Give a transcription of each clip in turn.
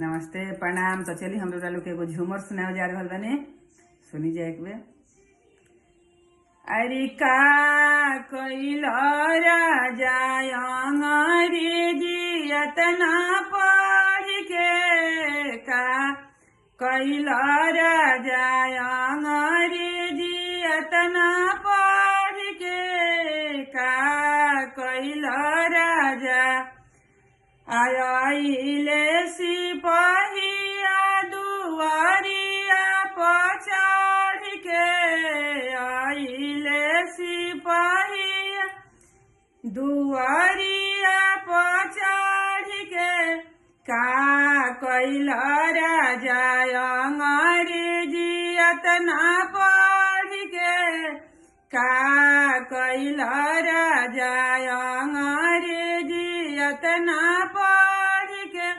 नमस्ते प्रणाम। तो चलिए हम लोग के एगो झूमर सुनाए जा रहा बने, सुनी जाए एक बेर। अरे का कैल राजा अंग्रेजी अतना पढ़ के, का कैल राजा अंग्रेजी अतना पढ़ के, का कैल राजा आइले सिपहिया दुआरिया पर चढ़ के, आइले सिपहिया दुआरिया पर चढ़ के, का कैल राजा अंग्रेजी अतना पढ़ के, का कैल राजा अंग्रेजी अतना पढ़ के।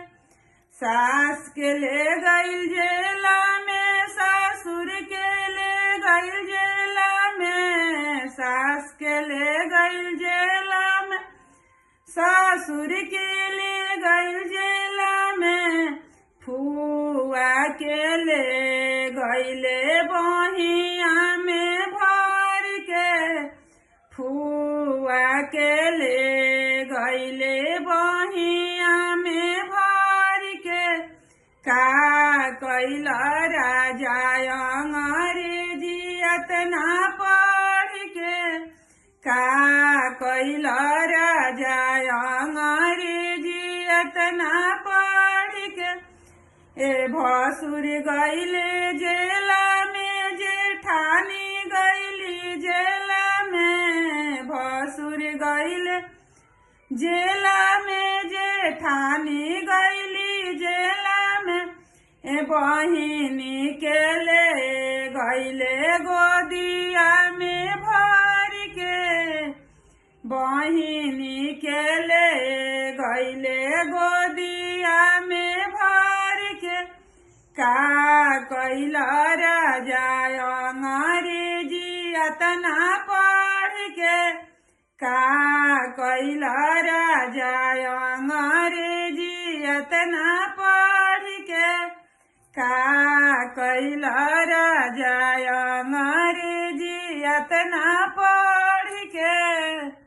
सास के ले गइल जेला में, ससुर के ले गइल जेला में, सास के ले गइल जेला में, ससुर के ले गइल जेला में, फुआ के ले गइले बहिया में भर के, फुआ के ले गइले बहिया में भर के, का कैल राजा अंग्रेजी अतना पढ़ के, का कैल राजा अंग्रेजी अतना पढ़ के। ए भसुर गइले जेला में, जेठानी गइली जेला में, भसुर गइले जेला में, जेठानी गइली जेला में, ए बहिनी के ले गइले गोदिया में भर के, बहिनी के ले गइले गोदिया में भर के, का कैल राजा अंग्रेजी अतना पढ़ के, का कैल राजा अंग्रेजी अतना पढ़ के, का कैल राजा अंग्रेजी अतना पढ़ के।